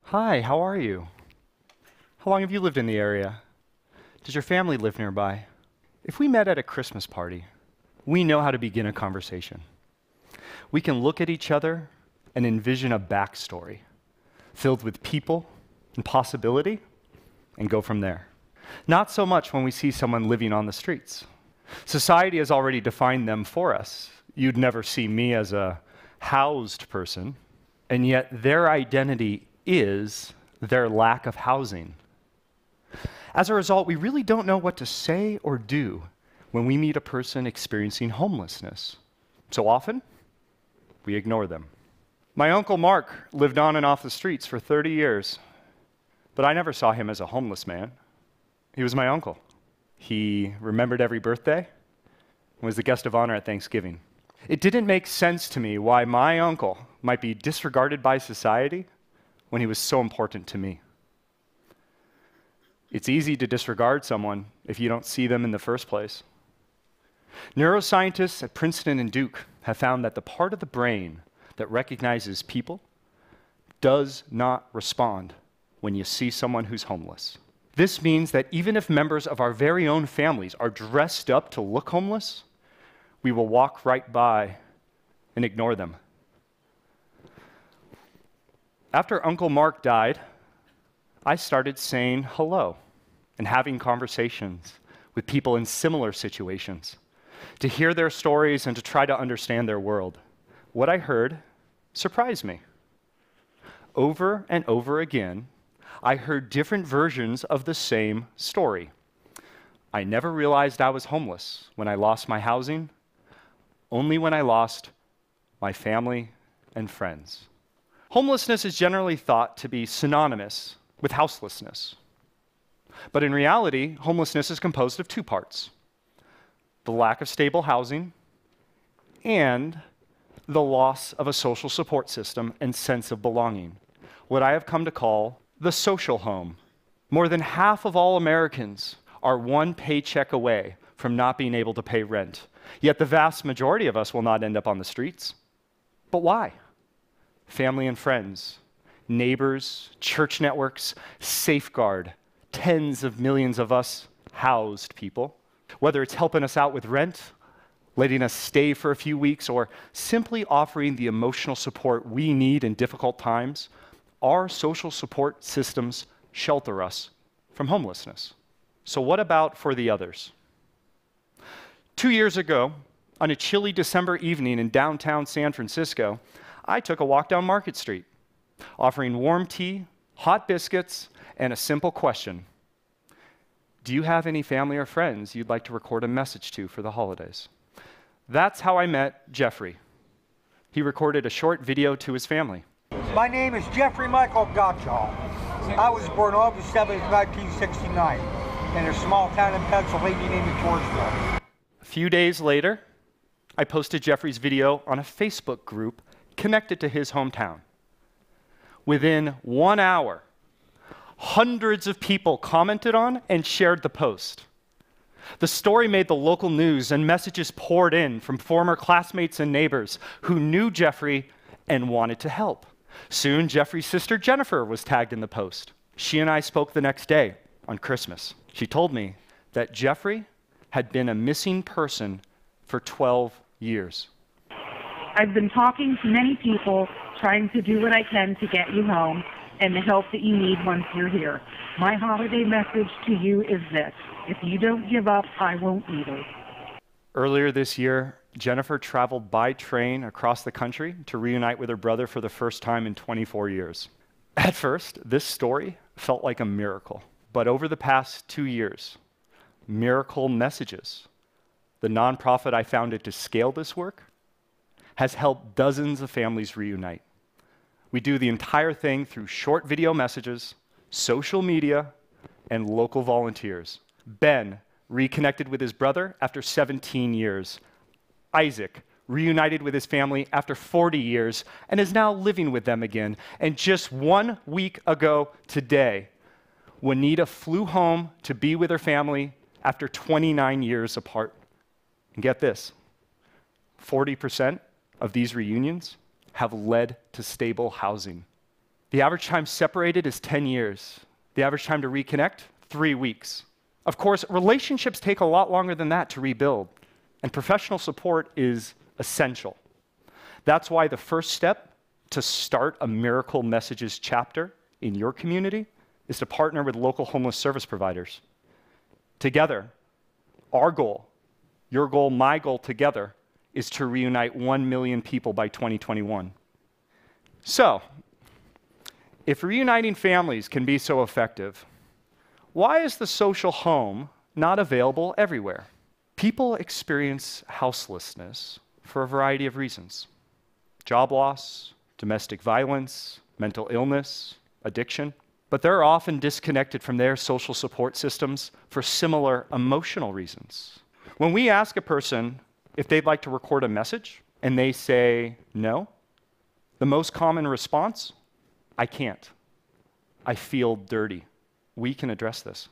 Hi, how are you? How long have you lived in the area? Does your family live nearby? If we met at a Christmas party, we know how to begin a conversation. We can look at each other and envision a backstory filled with people and possibility and go from there. Not so much when we see someone living on the streets. Society has already defined them for us. You'd never see me as a housed person, and yet their identity is their lack of housing. As a result, we really don't know what to say or do when we meet a person experiencing homelessness. So often, we ignore them. My Uncle Mark lived on and off the streets for 30 years, but I never saw him as a homeless man. He was my uncle. He remembered every birthday and was the guest of honor at Thanksgiving. It didn't make sense to me why my uncle might be disregarded by society when he was so important to me. It's easy to disregard someone if you don't see them in the first place. Neuroscientists at Princeton and Duke have found that the part of the brain that recognizes people does not respond when you see someone who's homeless. This means that even if members of our very own families are dressed up to look homeless, we will walk right by and ignore them. After Uncle Mark died, I started saying hello and having conversations with people in similar situations to hear their stories and to try to understand their world. What I heard surprised me. Over and over again, I heard different versions of the same story. I never realized I was homeless when I lost my housing, only when I lost my family and friends. Homelessness is generally thought to be synonymous with houselessness. But in reality, homelessness is composed of two parts: the lack of stable housing and the loss of a social support system and sense of belonging, what I have come to call the social home. More than half of all Americans are one paycheck away from not being able to pay rent, yet the vast majority of us will not end up on the streets. But why? Family and friends, neighbors, church networks safeguard tens of millions of us housed people. Whether it's helping us out with rent, letting us stay for a few weeks, or simply offering the emotional support we need in difficult times, our social support systems shelter us from homelessness. So what about for the others? 2 years ago, on a chilly December evening in downtown San Francisco, I took a walk down Market Street, offering warm tea, hot biscuits, and a simple question: do you have any family or friends you'd like to record a message to for the holidays? That's how I met Jeffrey. He recorded a short video to his family. My name is Jeffrey Michael Gottschall. I was born August 7th, 1969, in a small town in Pennsylvania named Georgeville. A few days later, I posted Jeffrey's video on a Facebook group connected to his hometown. Within 1 hour, hundreds of people commented on and shared the post. The story made the local news, and messages poured in from former classmates and neighbors who knew Jeffrey and wanted to help. Soon, Jeffrey's sister Jennifer was tagged in the post. She and I spoke the next day on Christmas. She told me that Jeffrey had been a missing person for 12 years. I've been talking to many people, trying to do what I can to get you home and the help that you need once you're here. My holiday message to you is this: if you don't give up, I won't either. Earlier this year, Jennifer traveled by train across the country to reunite with her brother for the first time in 24 years. At first, this story felt like a miracle. But over the past 2 years, Miracle Messages, the nonprofit I founded to scale this work, has helped dozens of families reunite. We do the entire thing through short video messages, social media, and local volunteers. Ben reconnected with his brother after 17 years. Isaac reunited with his family after 40 years and is now living with them again. And just 1 week ago today, Juanita flew home to be with her family after 29 years apart. And get this, 40% of these reunions have led to stable housing. The average time separated is 10 years. The average time to reconnect, 3 weeks. Of course, relationships take a lot longer than that to rebuild, and professional support is essential. That's why the first step to start a Miracle Messages chapter in your community is to partner with local homeless service providers. Together, our goal, your goal, my goal together, is to reunite 1 million people by 2021. So, if reuniting families can be so effective, why is the social home not available everywhere? People experience houselessness for a variety of reasons. Job loss, domestic violence, mental illness, addiction. But they're often disconnected from their social support systems for similar emotional reasons. When we ask a person if they'd like to record a message and they say no, the most common response, I can't. I feel dirty. We can address this.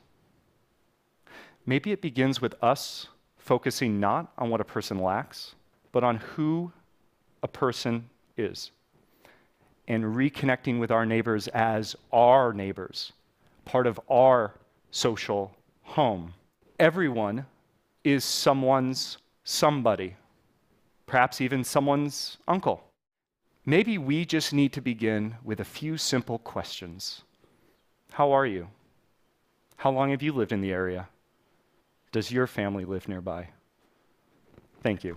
Maybe it begins with us focusing not on what a person lacks, but on who a person is, and reconnecting with our neighbors as our neighbors, part of our social home. Everyone is someone's somebody, perhaps even someone's uncle. Maybe we just need to begin with a few simple questions. How are you? How long have you lived in the area? Does your family live nearby? Thank you.